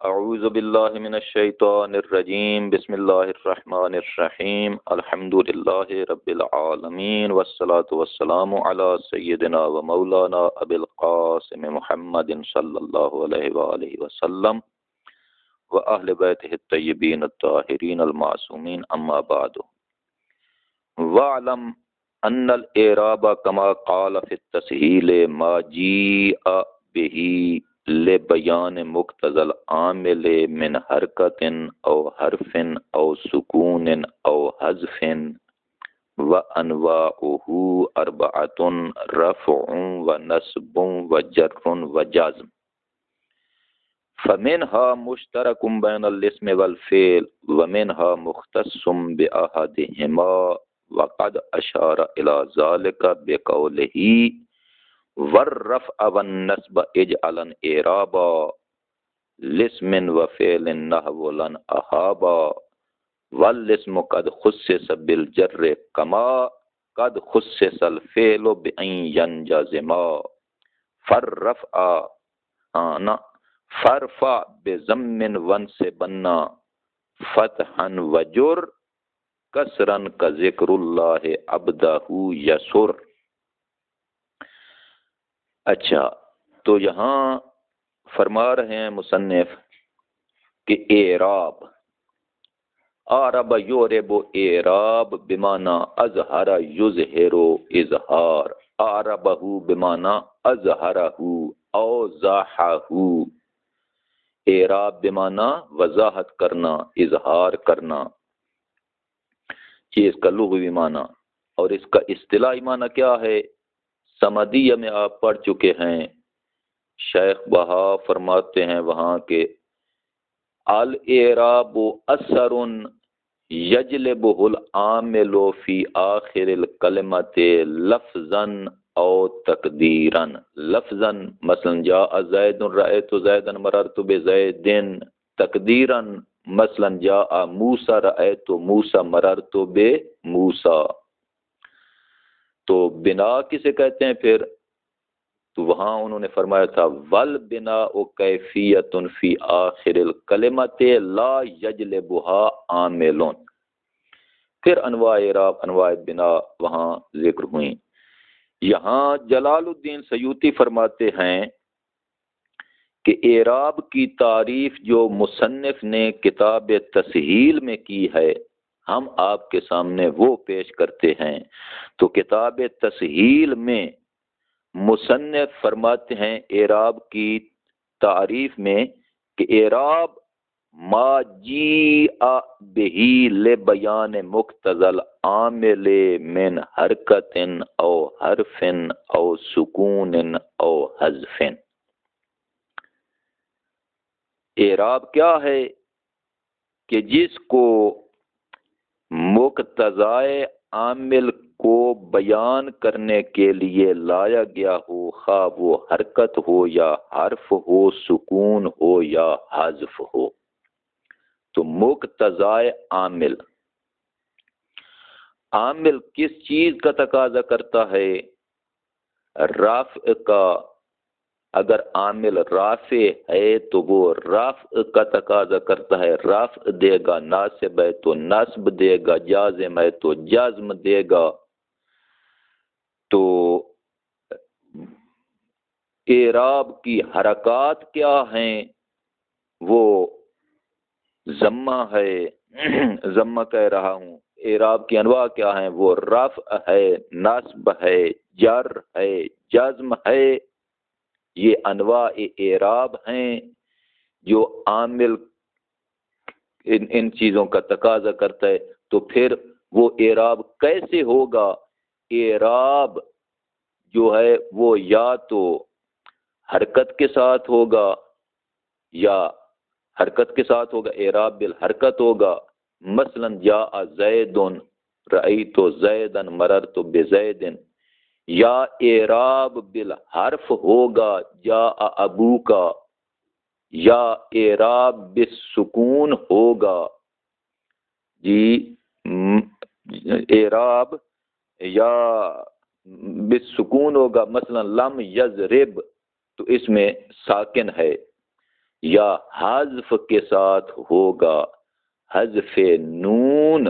اعوذ باللہ من الشیطان الرجیم بسم اللہ الرحمن الرحیم الحمد للہ رب العالمین والصلاة والسلام علی سیدنا و مولانا ابی القاسم محمد صلی اللہ علیہ وآلہ وسلم و اہل بیتہ الطیبین الطاہرین المعصومین اما بعد وَاعْلَمْ أَنَّ الْإِعْرَابَ كَمَا قَالَ فِي التَّسْهِيلِ مَا جِيءَ بِهِ لِبَيَانِ مُقْتَضَى الْعَامِلِ مِنْ حَرْكَةٍ أَوْ حَرْفٍ أَوْ سُكُونٍ أَوْ حَذْفٍ وَأَنْوَاؤُهُ أَرْبَعَةٌ رَفْعٌ وَنَصْبٌ وَجَرٌ وَجَزْمٌ فَمِنْهَا مُشْتَرَكٌ بَيْنَ الِّاسْمِ وَالْفِعْلِ وَمِنْهَا مُخْتَصٌّ بِأَحَدِهِمَا وقد اشار الى ذلك بقوله والرفع والنصب اجعلا اعرابا لاسم وفعل نحو لن احابا والاسم قد خصص بالجر كما قد خصص الفعل بان ينجزما فرفع بضم وانصبنا فتحا وجر کسرن کا ذکر اللہ عبدہ یسر۔ اچھا، تو یہاں فرما رہے ہیں مصنف کہ اعراب عرب یعرب اعراب بمعنی اظہر یظہر اظہار، عربہ بمعنی اظہرہ اوضحہ، اعراب بمعنی وضاحت کرنا، اظہار کرنا، یہ اس کا لغوی معنی۔ اور اس کا اصطلاحی معنی کیا ہے؟ سمدیہ میں آپ پڑھ چکے ہیں، شیخ بہا فرماتے ہیں وہاں کے الاعراب اثر یجلبہ العامل فی آخر الکلمۃ لفظا او تقدیرا، لفظا مثلا جاء زید رأیت زیدا مررت بزید، تقدیرا مثلا جاء موسیٰ رأیت موسیٰ مررت بموسیٰ۔ تو بنا کسے کہتے ہیں پھر؟ تو وہاں انہوں نے فرمایا تھا والبناء کیفیت فی آخر الکلمۃ لا یجلبها عامل۔ پھر انواع اعراب، انواع بنا وہاں ذکر ہوئیں۔ یہاں جلال الدین سیوطی فرماتے ہیں کہ اعراب کی تعریف جو مصنف نے کتاب تسہیل میں کی ہے ہم آپ کے سامنے وہ پیش کرتے ہیں۔ تو کتاب تسہیل میں مصنف فرماتے ہیں اعراب کی تعریف میں کہ اعراب ما جیء بہ لبیان مقتضی العامل من حرکت او حرف او سکون او حذف۔ اعراب کیا ہے؟ کہ جس کو مقتضائے عامل کو بیان کرنے کے لیے لایا گیا ہو، خواہ وہ حرکت ہو یا حرف ہو، سکون ہو یا حذف ہو۔ تو مقتضائے عامل، عامل کس چیز کا تقاضا کرتا ہے؟ رفع کا۔ اگر عامل رافع ہے تو وہ رفع کا تقاضا کرتا ہے، رفع دے گا، ناصب ہے تو نصب دے گا، جازم ہے تو جزم دے گا۔ تو اعراب کی حرکات کیا ہیں؟ وہ ضمہ ہے، ضمہ کہہ رہا ہوں۔ اعراب کی انواع کیا ہیں؟ وہ رفع ہے، نصب ہے، جر ہے، جزم ہے۔ یہ انواع اعراب ہیں جو عامل ان چیزوں کا تقاضا کرتا ہے۔ تو پھر وہ اعراب کیسے ہوگا؟ اعراب جو ہے وہ یا تو حرکت کے ساتھ ہوگا، یا حرکت کے ساتھ ہوگا، اعراب بالحرکت ہوگا۔ مثلا جاء زید رأیت زیدا مررت بزید، یا اعراب بالحرف ہوگا جاء ابو کا، یا اعراب بالسکون ہوگا جی، اعراب یا بالسکون ہوگا، مثلا لم یضرب تو اس میں ساکن ہے، یا حذف کے ساتھ ہوگا حذف نون،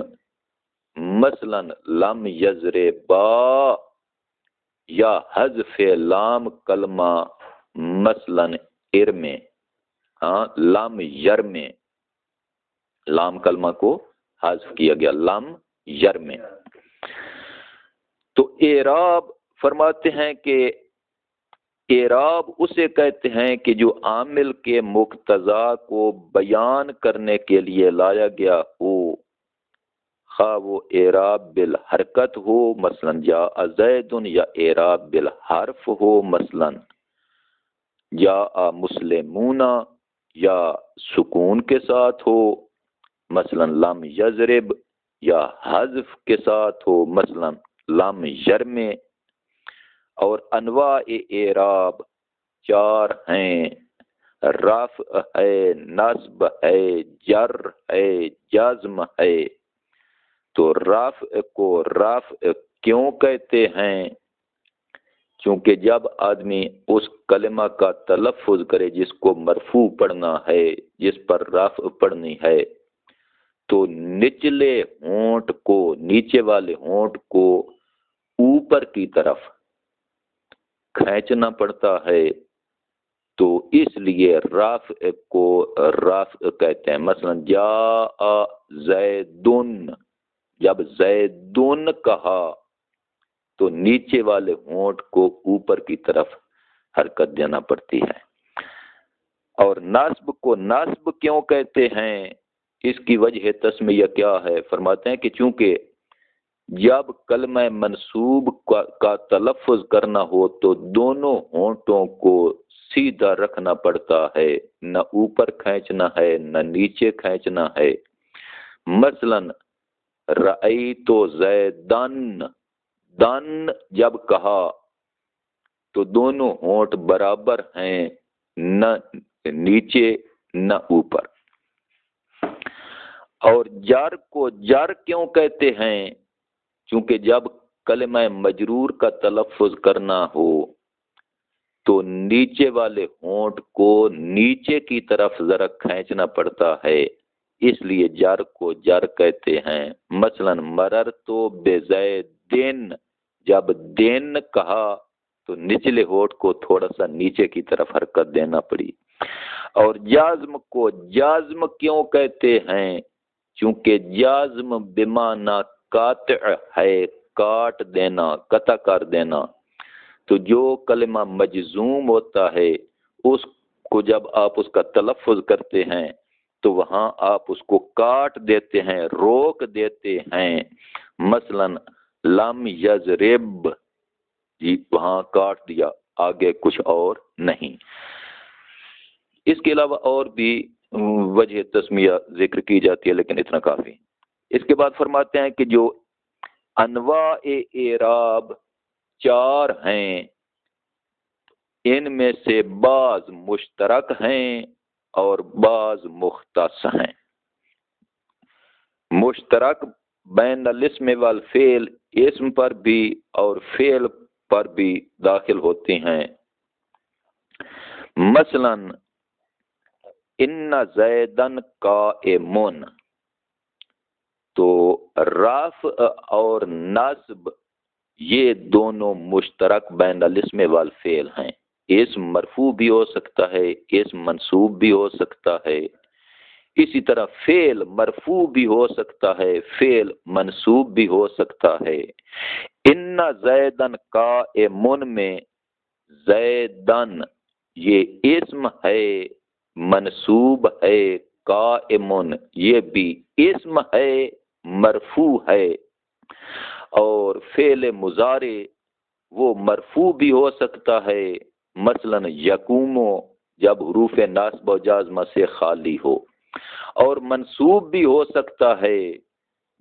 مثلا لم یضربا، یا حذف لام کلمہ مثلا ارم، لم یرم، لام کلمہ کو حذف کیا گیا، لم یرم۔ تو اعراب فرماتے ہیں کہ اعراب اسے کہتے ہیں کہ جو عامل کے مقتضا کو بیان کرنے کے لیے لایا گیا ہو، خواہ وہ اعراب بالحرکت ہو مثلا جاء زید، یا اعراب بالحرف ہو مثلا جاء مسلمون، یا سکون کے ساتھ ہو مثلا لم یضرب، یا حذف کے ساتھ ہو مثلا لم یرم۔ اور انواع اعراب چار ہیں، رفع ہے، نصب ہے، جر ہے، جزم ہے۔ تو رفع کو رفع کیوں کہتے ہیں؟ کیونکہ جب آدمی اس کلمہ کا تلفظ کرے جس کو مرفوع پڑھنا ہے، جس پر رفع پڑھنی ہے، تو نچلے ہونٹ کو، نیچے والے ہونٹ کو اوپر کی طرف کھینچنا پڑتا ہے، تو اس لیے رفع کو رفع کہتے ہیں۔ مثلا جاء زیدن، جب زیدن کہا تو نیچے والے ہونٹ کو اوپر کی طرف حرکت دینا پڑتی ہے۔ اور نصب کو نصب کیوں کہتے ہیں؟ اس کی وجہ تسمیہ کیا ہے؟ فرماتے ہیں کہ چونکہ جب کلمہ منصوب کا تلفظ کرنا ہو تو دونوں ہونٹوں کو سیدھا رکھنا پڑتا ہے، نہ اوپر کھینچنا ہے نہ نیچے کھینچنا ہے۔ مثلا رأیت زیدن، دن جب کہا تو دونوں ہونٹ برابر ہیں، نہ نیچے نہ اوپر۔ اور جر کو جر کیوں کہتے ہیں؟ چونکہ جب کلمہ مجرور کا تلفظ کرنا ہو تو نیچے والے ہونٹ کو نیچے کی طرف ذرا کھینچنا پڑتا ہے، اس لیے جر کو جر کہتے ہیں۔ مثلا مررت بزیدن، جب دین کہا تو نچلے ہونٹ کو تھوڑا سا نیچے کی طرف حرکت دینا پڑی۔ اور جازم کو جازم کیوں کہتے ہیں؟ چونکہ جازم بمعنی قاطع ہے، کاٹ دینا، قطع کر دینا۔ تو جو کلمہ مجزوم ہوتا ہے اس کو جب آپ اس کا تلفظ کرتے ہیں تو وہاں آپ اس کو کاٹ دیتے ہیں، روک دیتے ہیں۔ مثلا لم یضرب، جی وہاں کاٹ دیا، آگے کچھ اور نہیں۔ اس کے علاوہ اور بھی وجہ تسمیہ ذکر کی جاتی ہے، لیکن اتنا کافی۔ اس کے بعد فرماتے ہیں کہ جو انواع اعراب چار ہیں، ان میں سے بعض مشترک ہیں اور بعض مختص ہیں۔ مشترک بین الاسم والفعل، اسم پر بھی اور فعل پر بھی داخل ہوتے ہیں۔ مثلا ان زیدن قائمن، تو رفع اور نصب یہ دونوں مشترک بین الاسم والفعل ہیں۔ اسم مرفوع بھی ہو سکتا ہے، اسم منصوب بھی ہو سکتا ہے، اسی طرح فعل مرفوع بھی ہو سکتا ہے، فعل منصوب بھی ہو سکتا ہے۔ ان زیدن قائمن میں زیدن یہ اسم ہے، منصوب ہے، قائمن یہ بھی اسم ہے، مرفوع ہے۔ اور فعل مضارع وہ مرفوع بھی ہو سکتا ہے، مثلا یقومو جب حروف ناصب و جازمہ سے خالی ہو، اور منصوب بھی ہو سکتا ہے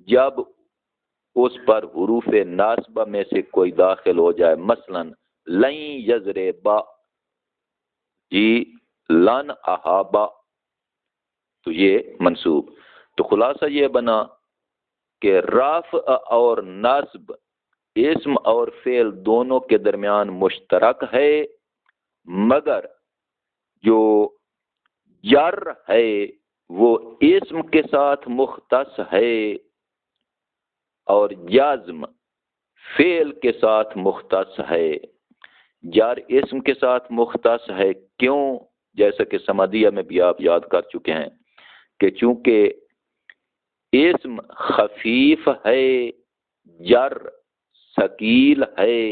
جب اس پر حروف ناصبہ میں سے کوئی داخل ہو جائے، مثلا لن یضربا، جی لن احابا، تو یہ منصوب۔ تو خلاصہ یہ بنا کہ رفع اور نصب اسم اور فعل دونوں کے درمیان مشترک ہے، مگر جو جر ہے وہ اسم کے ساتھ مختص ہے اور جزم فعل کے ساتھ مختص ہے۔ جر اسم کے ساتھ مختص ہے، کیوں؟ جیسا کہ سمدیہ میں بھی آپ یاد کر چکے ہیں کہ چونکہ اسم خفیف ہے، جر ثقیل ہے،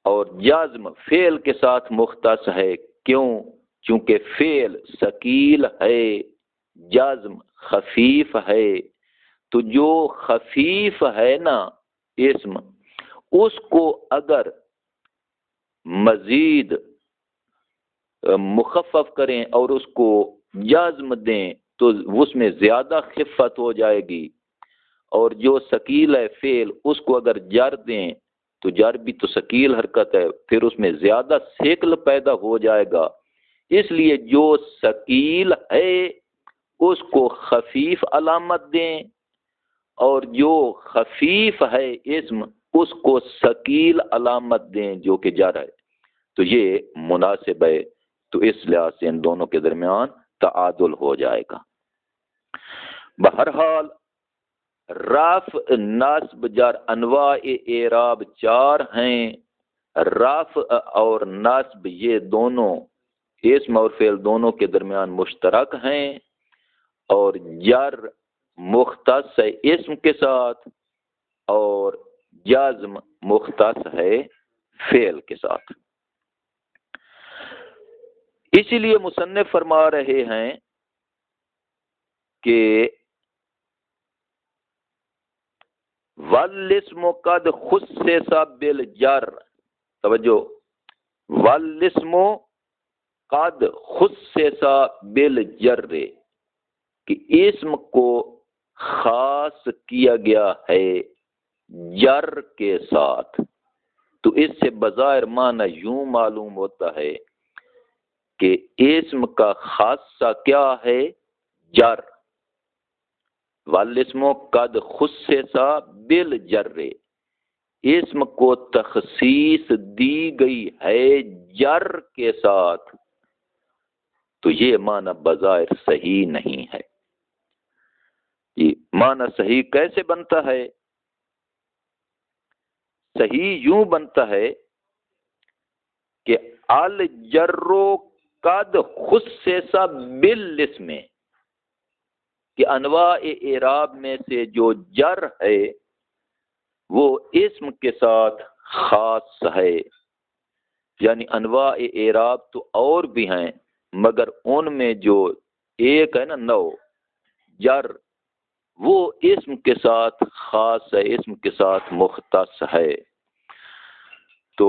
اور جزم فعل کے ساتھ مختص ہے، کیوں؟ چونکہ فعل ثقیل ہے، جزم خفیف ہے۔ تو جو خفیف ہے نا اسم، اس کو اگر مزید مخفف کریں اور اس کو جزم دیں تو اس میں زیادہ خفت ہو جائے گی، اور جو ثقیل ہے فعل، اس کو اگر جر دیں تو جر بھی تو ثقیل حرکت ہے، پھر اس میں زیادہ ثقل پیدا ہو جائے گا۔ اس لیے جو ثقیل ہے اس کو خفیف علامت دیں، اور جو خفیف ہے اسم اس کو ثقیل علامت دیں جو کہ جر ہے۔ تو یہ مناسب ہے، تو اس لحاظ سے ان دونوں کے درمیان تعادل ہو جائے گا۔ بہرحال رفع نصب جر انواع اعراب 4 ہیں۔ رفع اور نصب یہ دونوں اسم اور فعل دونوں کے درمیان مشترک ہیں، اور جر مختص ہے اسم کے ساتھ اور جزم مختص ہے فعل کے ساتھ۔ اسی لیے مصنف فرما رہے ہیں کہ والاسم قد خصص بالجر، توجہ، والاسم قد خصص بالجر، کہ اسم کو خاص کیا گیا ہے جر کے ساتھ۔ تو اس سے بظاہر معنی یوں معلوم ہوتا ہے کہ اسم کا خاصہ کیا ہے؟ جر۔ والاسم قد خصص بالجر، اسم کو تخصیص دی گئی ہے جر کے ساتھ۔ تو یہ معنی بظاہر صحیح نہیں ہے۔ یہ معنی صحیح کیسے بنتا ہے؟ صحیح یوں بنتا ہے کہ الجر قد خصص بالاسم، کہ انواع اعراب میں سے جو جر ہے وہ اسم کے ساتھ خاص ہے، یعنی انواع اعراب تو اور بھی ہیں مگر ان میں جو ایک ہے نا نو جر، وہ اسم کے ساتھ خاص ہے، اسم کے ساتھ مختص ہے۔ تو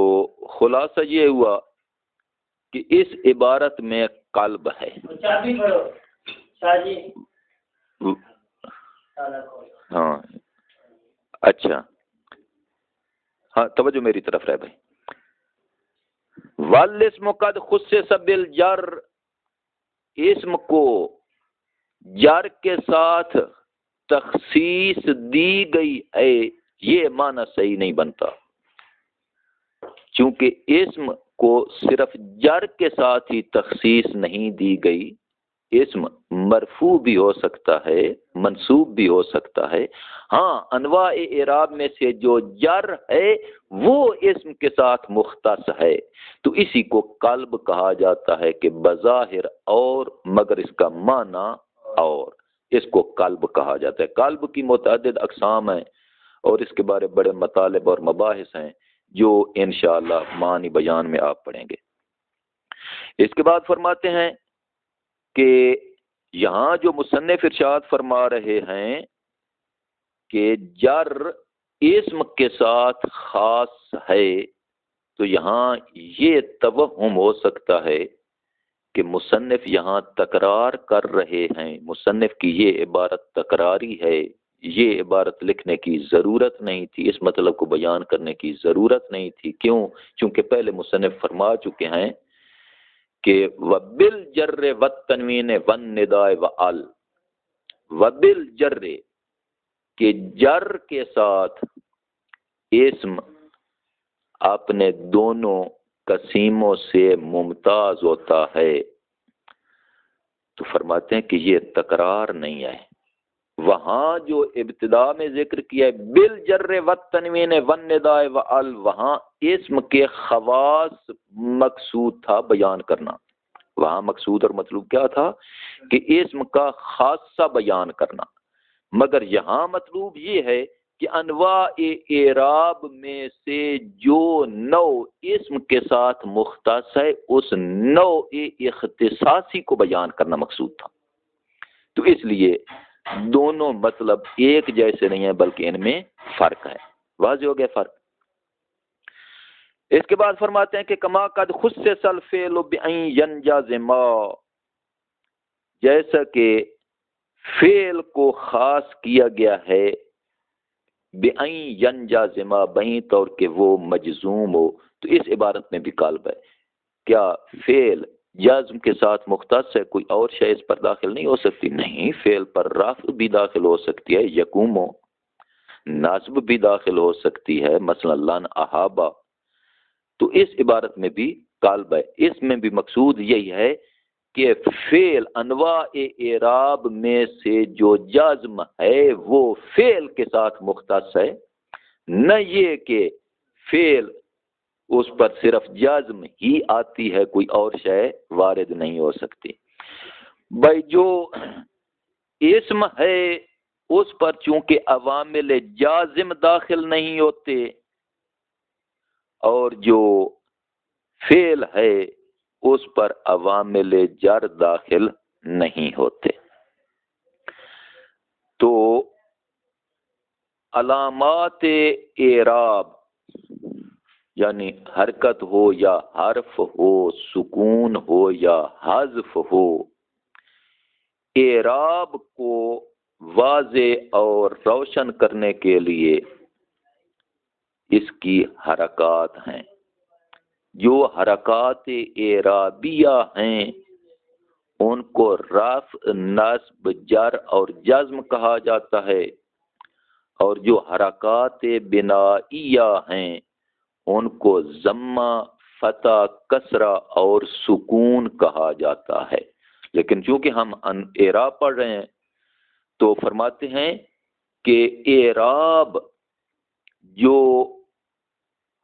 خلاصہ یہ ہوا کہ اس عبارت میں قلب ہے۔ ہاں اچھا، ہاں توجہ میری طرف رہے بھائی۔ والاسم قد خصص بالجر، اسم کو جر کے ساتھ تخصیص دی گئی ہے، یہ معنی صحیح نہیں بنتا، چونکہ اسم کو صرف جر کے ساتھ ہی تخصیص نہیں دی گئی، اسم مرفوع بھی ہو سکتا ہے، منصوب بھی ہو سکتا ہے۔ ہاں انواع اعراب میں سے جو جر ہے وہ اسم کے ساتھ مختص ہے، تو اسی کو قلب کہا جاتا ہے کہ بظاہر اور مگر اس کا معنی اور، اس کو قلب کہا جاتا ہے۔ قلب کی متعدد اقسام ہیں اور اس کے بارے بڑے مطالب اور مباحث ہیں جو انشاءاللہ معنی بیان میں آپ پڑھیں گے۔ اس کے بعد فرماتے ہیں کہ یہاں جو مصنف ارشاد فرما رہے ہیں کہ جر اسم کے ساتھ خاص ہے، تو یہاں یہ توہم ہو سکتا ہے کہ مصنف یہاں تکرار کر رہے ہیں، مصنف کی یہ عبارت تکراری ہے، یہ عبارت لکھنے کی ضرورت نہیں تھی، اس مطلب کو بیان کرنے کی ضرورت نہیں تھی۔ کیوں؟ چونکہ پہلے مصنف فرما چکے ہیں کہ وَبِالْجَرِّ وَالتَّنْوِينِ وَالنِّدَاءِ وَعَلْ، وَبِالْجَرِّ کہ جر کے ساتھ اسم اپنے دونوں قسیموں سے ممتاز ہوتا ہے، تو فرماتے ہیں کہ یہ تکرار نہیں ہے. وہاں جو ابتدا میں ذکر کیا ہے بالجر والتنوین والنداء وال، وہاں اسم کے خواص مقصود تھا بیان کرنا. وہاں مقصود اور مطلوب کیا تھا کہ اسم کا خاصہ بیان کرنا. مگر یہاں مطلوب یہ ہے کہ انواع اعراب میں سے جو نوع اسم کے ساتھ مختص ہے اس نوع اختصاصی کو بیان کرنا مقصود تھا. تو اس لیے دونوں مطلب ایک جیسے نہیں ہیں بلکہ ان میں فرق ہے. واضح ہو گیا فرق. اس کے بعد فرماتے ہیں کہ کما قد خصص الفعل بأن ينجزم، جیسا کہ فعل کو خاص کیا گیا ہے بأن ينجزم، بہیں طور کہ وہ مجزوم ہو. تو اس عبارت میں بھی قالب ہے. کیا فعل جزم کے ساتھ مختص ہے، کوئی اور شے اس پر داخل نہیں ہو سکتی؟ نہیں، فعل پر رفع بھی داخل ہو سکتی ہے، یقوم، نصب بھی داخل ہو سکتی ہے، مثلا لن احابا. تو اس عبارت میں بھی قالب ہے. اس میں بھی مقصود یہی ہے کہ فعل انواع اعراب میں سے جو جازم ہے وہ فعل کے ساتھ مختص ہے، نہ یہ کہ فعل اس پر صرف جازم ہی آتی ہے، کوئی اور شے وارد نہیں ہو سکتی. بھائی جو اسم ہے اس پر چونکہ عوامل جازم داخل نہیں ہوتے، اور جو فعل ہے اس پر عوامل جر داخل نہیں ہوتے. تو علامات اعراب یعنی حرکت ہو یا حرف ہو، سکون ہو یا حذف ہو، اعراب کو واضح اور روشن کرنے کے لیے اس کی حرکات ہیں. جو حرکات اعرابیہ ہیں ان کو رفع، نصب، جر اور جزم کہا جاتا ہے، اور جو حرکات بنائیہ ہیں ان کو ضمہ، فتح، کسرہ اور سکون کہا جاتا ہے. لیکن چونکہ ہم اعراب پڑھ رہے ہیں تو فرماتے ہیں کہ اعراب جو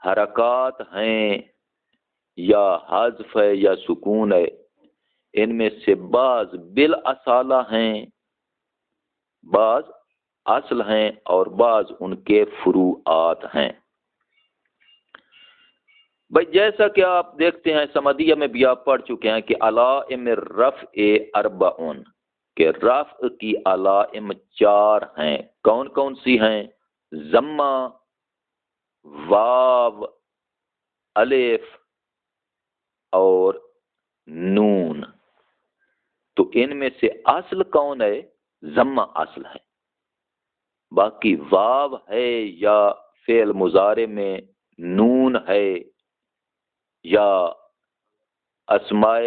حرکات ہیں یا حذف ہے یا سکون ہے، ان میں سے بعض بالاصالہ ہیں، بعض اصل ہیں اور بعض ان کے فروعات ہیں. بھائی جیسا کہ آپ دیکھتے ہیں سمدیہ میں بھی آپ پڑھ چکے ہیں کہ علائم الرفع اربعون، کہ رفع کی علائم 4 ہیں. کون کون سی ہیں؟ ضمہ، واو، الف اور نون. تو ان میں سے اصل کون ہے؟ ضمہ اصل ہے. باقی واو ہے یا فعل مضارع میں نون ہے یا اسماء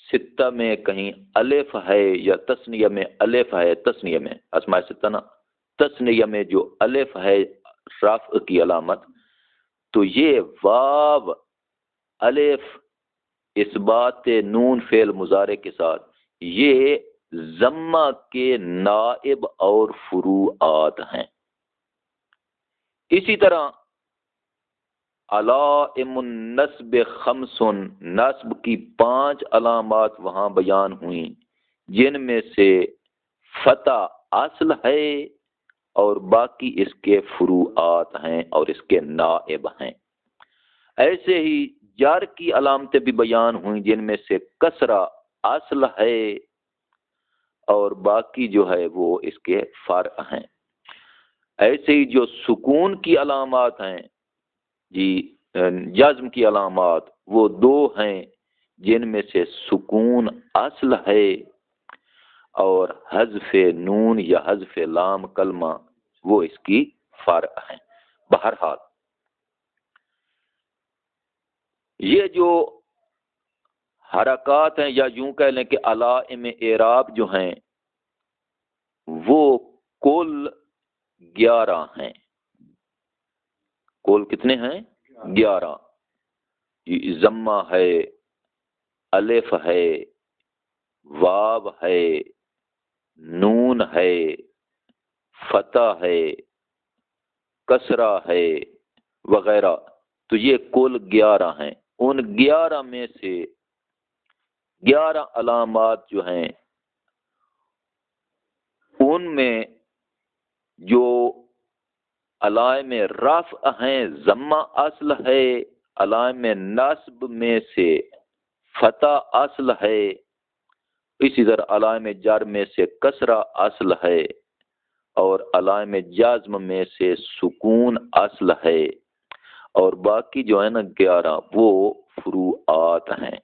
ستہ میں کہیں الف ہے یا تثنیہ میں الف ہے، تثنیہ میں اسماء ستہ نا، تثنیہ میں جو الف ہے رفع کی علامت، تو یہ واو، الف، اس بات نون فعل مضارع کے ساتھ یہ ضمہ کے نائب اور فروعات ہیں. اسی طرح علائم النصب 5، نصب کی 5 علامات وہاں بیان ہوئیں جن میں سے فتح اصل ہے اور باقی اس کے فروعات ہیں اور اس کے نائب ہیں. ایسے ہی جر کی علامتیں بھی بیان ہوئیں جن میں سے کسرہ اصل ہے اور باقی جو ہے وہ اس کے فرع ہیں. ایسے ہی جو سکون کی علامات ہیں جی، جزم کی علامات، وہ 2 ہیں جن میں سے سکون اصل ہے اور حذف نون یا حذف لام کلمہ وہ اس کی فرع ہیں. بہرحال یہ جو حرکات ہیں یا یوں کہہ لیں کہ علائم اعراب جو ہیں وہ کل 11 ہیں. کل کتنے ہیں؟ 11. ضمہ ہے، الف ہے، واو واو ہے، نون ہے، فتح ہے، کسرہ ہے وغیرہ، تو یہ کل 11 ہیں۔ ان 11 میں سے 11 علامات جو ہیں ان میں جو علائم رفع ہیں ضمہ اصل ہے، علائم نصب میں سے فتح اصل ہے، اسی طرح علائم جر میں سے کسرہ اصل ہے، اور علائم جزم میں سے سکون اصل ہے، اور باقی جو ہے نا 11 وہ فروعات ہیں۔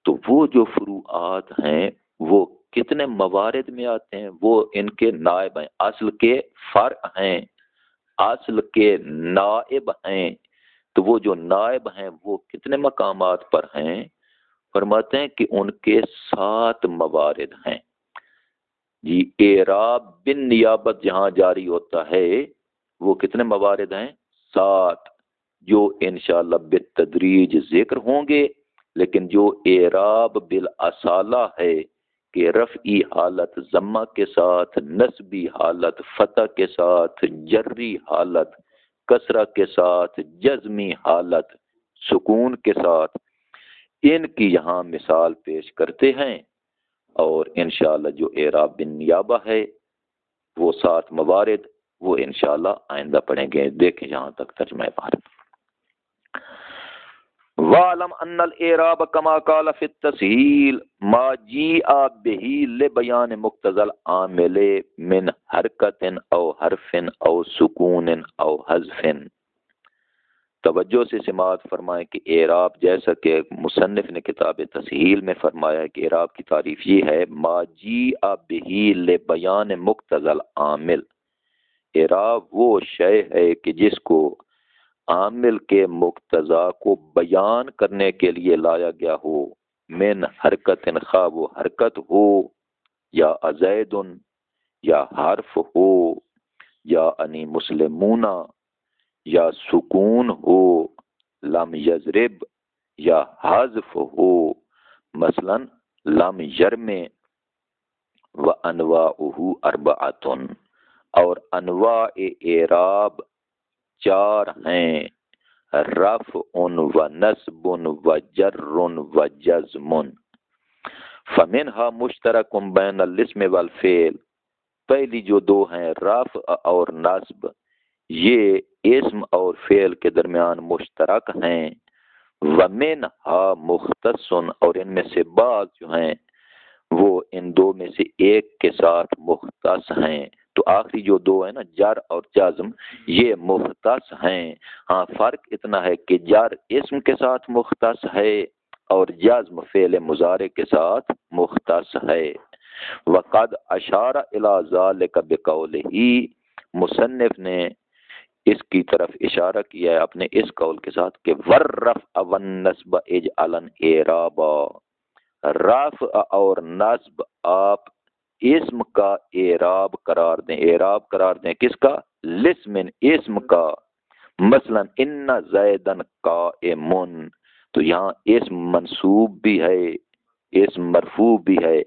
تو وہ جو فروعات ہیں وہ کتنے موارد میں آتے ہیں؟ وہ ان کے نائب ہیں، اصل کے فرع ہیں، اصل کے نائب ہیں۔ تو وہ جو نائب ہیں وہ کتنے مقامات پر ہیں؟ فرماتے ہیں کہ ان کے 7 موارد ہیں جی۔ اعراب بن نیابت جہاں جاری ہوتا ہے وہ کتنے موارد ہیں؟ 7، جو انشاءاللہ بالتدریج ذکر ہوں گے، لیکن جو اعراب بالاصالہ ہے کہ رفعی حالت ضمہ کے ساتھ، نصبی حالت فتح کے ساتھ، جری حالت کسرہ کے ساتھ، جزمی حالت سکون کے ساتھ، ان کی یہاں مثال پیش کرتے ہیں۔ اور انشاءاللہ جو اعراب بن نیابہ ہے وہ 7 موارد وہ انشاءاللہ آئندہ پڑھیں گے۔ دیکھیں یہاں تک ترجمہ بارت۔ وَعْلَمْ أَنَّ الْإِعْرَابَ كَمَا قَالَ فِي التَّسْهِيلِ مَا جِيءَ بِهِ لِبَيَانِ مُقْتَضَى الْعَامِلِ مِنْ حَرْكَةٍ أَوْ حَرْفٍ أَوْ سُكُونٍ أَوْ حَذْفٍ۔ توجہ سے سماعت فرمائیں کہ اعراب جیسا کہ مصنف نے کتاب تسہیل میں فرمایا کہ اعراب کی تعریف یہ ہے ما جیء بہ لبیان مقتضی العامل۔ اعراب وہ شے ہے کہ جس کو عامل کے مقتضا کو بیان کرنے کے لیے لایا گیا ہو، من حرکت خواہ وہ حرکت ہو، یا ازید یا حرف ہو، یا انی مسلمون یا سکون ہو، لم یضرب یا حذف ہو، مثلا لم یرم، و انواعہ اربعۃ، اور انواع اعراب 4 ہیں، رفع و نصب و جر و جزم۔ فمنہا مشترک بین الاسم والفعل، پہلی جو 2 ہیں رفع اور نصب، یہ اسم اور فعل کے درمیان مشترک ہیں۔ ومنہا مختص، اور ان میں سے بعض جو ہیں وہ ان 2 میں سے ایک کے ساتھ مختص ہیں۔ تو آخری جو 2 ہیں نا جر اور جزم، یہ مختص ہیں۔ ہاں فرق اتنا ہے کہ جر اسم کے ساتھ مختص ہے اور جزم فعل مضارع کے ساتھ مختص ہے۔ وقد اشار الی ذلک بقولہ، مصنف نے اس کی طرف اشارہ کیا ہے اپنے اس قول کے ساتھ کہ والرفع والنصب اجعلن اعرابا، رفع اور نصب آپ اسم کا اعراب قرار دیں۔ اعراب قرار دیں کس کا؟ لسم، اسم کا۔ مثلا ان زیدن قائمن، تو یہاں اسم منصوب بھی ہے، اسم مرفوع بھی ہے۔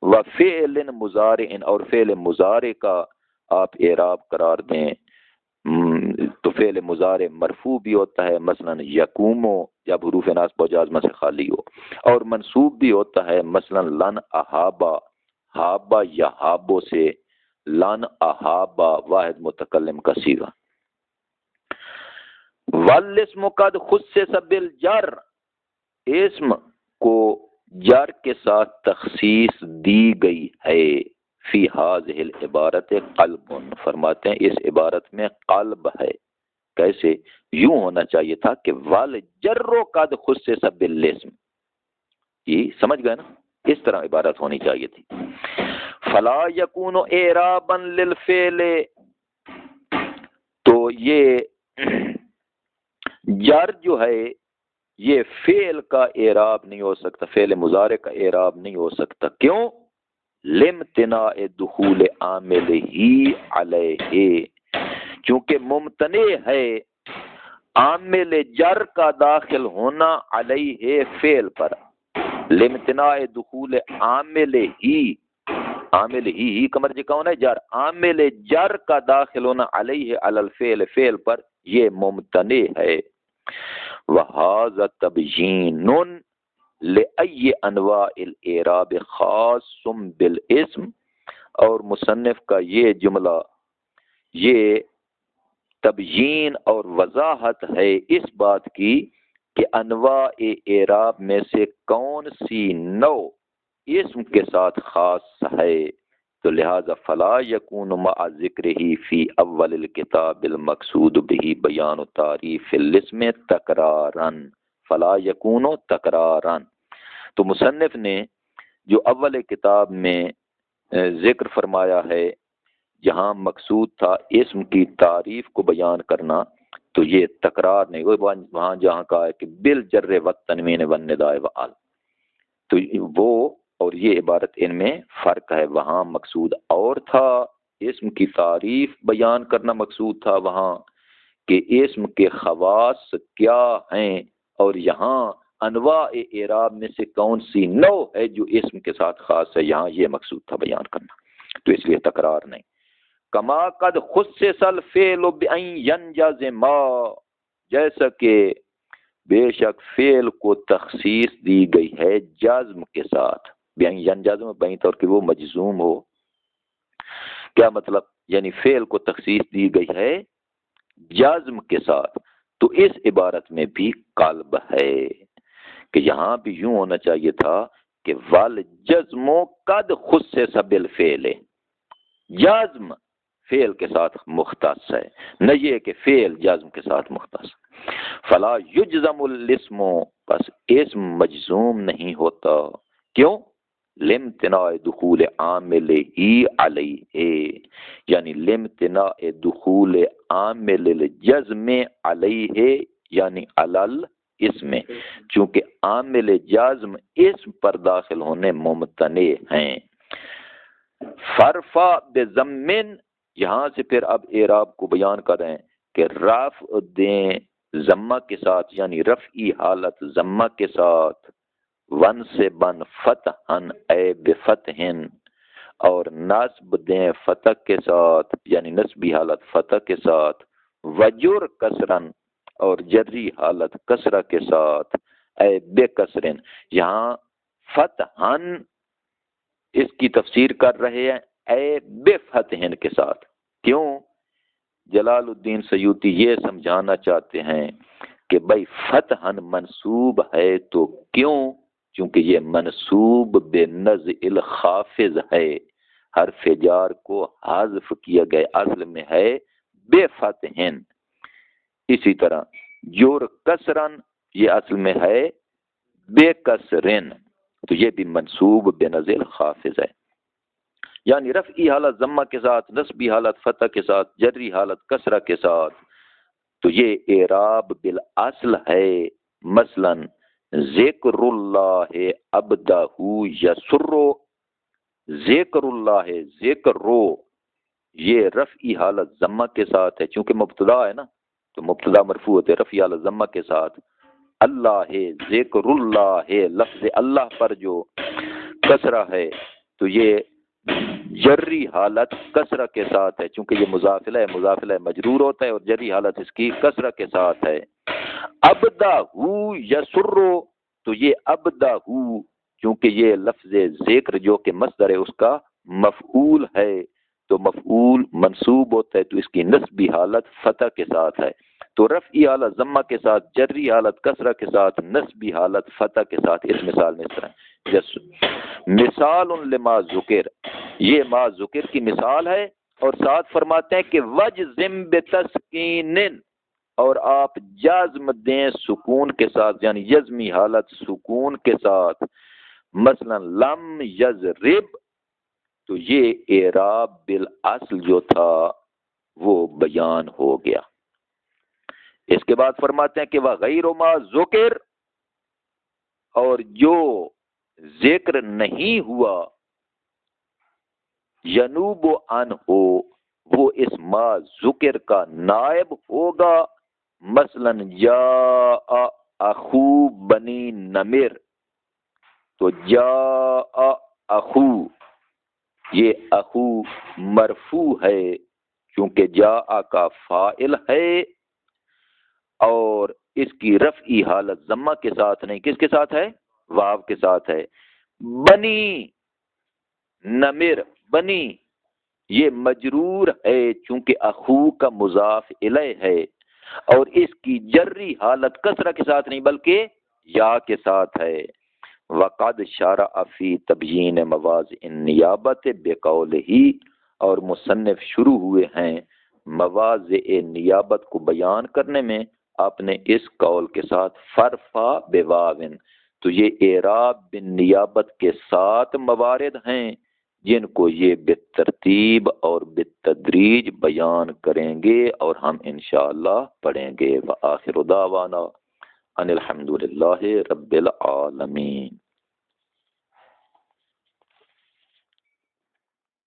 وفعل مضارع، اور فعل مضارع کا آپ اعراب قرار دیں، تو فعل مضارع مرفوع بھی ہوتا ہے، مثلا یقومو جب حروف نصب و جازمہ سے خالی ہو، اور منصوب بھی ہوتا ہے، مثلا لن احابا، حابا یا حابو سے، لن احابا واحد متکلم کا صیغہ۔ والاسم قد خصص بالجر، اسم کو جر کے ساتھ تخصیص دی گئی ہے۔ فی ہذہ العبارت قلب، فرماتے ہیں اس عبارت میں قلب ہے۔ کیسے؟ یوں ہونا چاہیے تھا کہ والجر قد خصص بالاسم، یہ سمجھ گئے نا؟ اس طرح عبارت ہونی چاہیے تھی۔ فلا یکون اعرابا للفعل، تو یہ جر جو ہے یہ فعل کا اعراب نہیں ہو سکتا، فعل مضارع کا اعراب نہیں ہو سکتا۔ کیوں؟ لامتناع دخول عامل ہی علیہ، چونکہ ممتنع ہے عامل جر کا داخل ہونا علیہ فعل پر۔ لامتناع دخول عامل ہی کمر جی کون ہے جر، عامل جر کا داخل ہونا علیہ علی الفعل، فعل پر یہ ممتنع ہے۔ وہذا تبیین لأی انواع الاعراب خاص بالاسم، اور مصنف کا یہ جملہ یہ تبیین اور وضاحت ہے اس بات کی کہ انواع اعراب میں سے کون سی نوع اسم کے ساتھ خاص ہے، تو لہذا فلا یکون مع ذکرہ فی اول الکتاب المقصود بہ بیان تعریف الاسم تکرارا، فلا یکون تکرارا۔ تو مصنف نے جو اول کتاب میں ذکر فرمایا ہے جہاں مقصود تھا اسم کی تعریف کو بیان کرنا، تو یہ تکرار نہیں، وہاں جہاں کہا ہے کہ بالجر والتنوین والنداء وال، تو وہ اور یہ عبارت ان میں فرق ہے۔ وہاں مقصود اور تھا، اسم کی تعریف بیان کرنا مقصود تھا وہاں کہ اسم کے خواص کیا ہیں، اور یہاں انواع اعراب میں سے کون سی نوع ہے جو اسم کے ساتھ خاص ہے، یہاں یہ مقصود تھا بیان کرنا، تو اس لیے تکرار نہیں۔ کما قد خصص الفعل بأن ينجزم، جیسا کہ بے شک فعل کو تخصیص دی گئی ہے جزم کے ساتھ، بأن ينجزم بین طور کہ وہ مجزوم ہو۔ کیا مطلب؟ یعنی فعل کو تخصیص دی گئی ہے جزم کے ساتھ، تو اس عبارت میں بھی قلب ہے کہ یہاں بھی یوں ہونا چاہیے تھا کہ والجزم قد خصص بالفعل، جزم فعل کے ساتھ مختص ہے، نہ یہ کہ فعل جزم کے ساتھ مختص۔ فلا یجزم الاسم، پس اسم مجزوم نہیں ہوتا، کیوں؟ لامتناع دخول عامل ہی علیہ، یعنی لامتناع دخول عامل الجزم علیہ یعنی علل اسم، چونکہ عامل جزم اسم پر داخل ہونے ممتنع ہیں۔ فرفع بضمن، یہاں سے پھر اب اعراب کو بیان کر رہے ہیں کہ رفع دیں ضمہ کے ساتھ، یعنی رفعی حالت ضمہ کے ساتھ، ون سے بن فتحن اے بفتحن، اور نصب دیں فتح کے ساتھ یعنی نصبی حالت فتح کے ساتھ، وجر کسرن، اور جری حالت کسرہ کے ساتھ، اے بے کسرن، یہاں فتحن اس کی تفسیر کر رہے ہیں اے بے فتحن کے ساتھ، کیوں؟ جلال الدین سیوطی یہ سمجھانا چاہتے ہیں کہ بھائی فتحن منصوب ہے تو کیوں؟ چونکہ یہ منصوب بے نزع الخافض ہے، حرف جار کو حذف کیا گیا، اصل میں ہے بے فتحن۔ اسی طرح جور کسرن، یہ اصل میں ہے بے کسرن، تو یہ بھی منصوب بے نزع الخافض ہے، یعنی رفعی حالت ضمہ کے ساتھ، نصبی حالت فتح کے ساتھ، جری حالت کسرہ کے ساتھ، تو یہ اعراب بالاصل ہے۔ مثلا ذکر اللہ ابدہ یسر، ذکر اللہ ذکر رو، یہ رفعی حالت ضمہ کے ساتھ ہے، چونکہ مبتدا ہے نا تو مبتدا مرفوع ہوتے رفعی حالت ضمہ کے ساتھ۔ اللہ ذکر اللہ، لفظ اللہ پر جو کسرہ ہے تو یہ جری حالت کسرہ کے ساتھ ہے، چونکہ یہ مضافلہ ہے، مضافلہ مجرور ہوتا ہے اور جری حالت اس کی کسرہ کے ساتھ ہے۔ ابدہ یسر، تو یہ ابدہ چونکہ یہ لفظ ذکر جو کہ مصدر ہے اس کا مفعول ہے، تو مفعول منصوب ہوتا ہے تو اس کی نصبی حالت فتح کے ساتھ ہے، تو رفعی حالت ضمہ کے ساتھ، جری حالت کسرہ کے ساتھ، نصبی حالت فتح کے ساتھ۔ اس مثال میں اس طرح مثال لما ذکر، یہ ما ذکر کی مثال ہے، اور ساتھ فرماتے ہیں کہ وجزم بتسکین، اور آپ جزم دیں سکون کے ساتھ، یعنی جزمی حالت سکون کے ساتھ۔ مثلا لم یضرب، تو یہ اعراب بالاصل جو تھا وہ بیان ہو گیا۔ اس کے بعد فرماتے ہیں کہ وغیر ما ذکر، اور جو ذکر نہیں ہوا، ینوب عن ہو، وہ اس ما ذکر کا نائب ہوگا۔ مثلا جاء اخو بنی نمر، تو جاء اخو، یہ اخو مرفوع ہے کیونکہ جاء کا فاعل ہے اور اس کی رفعی حالت ضمہ کے ساتھ نہیں، کس کے ساتھ ہے؟ واو کے ساتھ ہے۔ بنی نمر، بنی یہ مجرور ہے چونکہ اخو کا مضاف الیہ ہے اور اس کی جری حالت کسرہ کے ساتھ نہیں بلکہ یا کے ساتھ ہے۔ وقد شرع فی تبیین مواضع النیابت بقولہ، اور مصنف شروع ہوئے ہیں مواضع نیابت کو بیان کرنے میں اپنے اس قول کے ساتھ فرفا بواو، تو یہ اعراب بالنیابت کے 7 موارد ہیں جن کو یہ بالترتیب اور بالتدریج بیان کریں گے اور ہم انشاءاللہ پڑھیں گے۔ وآخر دعوانا ان الحمدللہ رب العالمین۔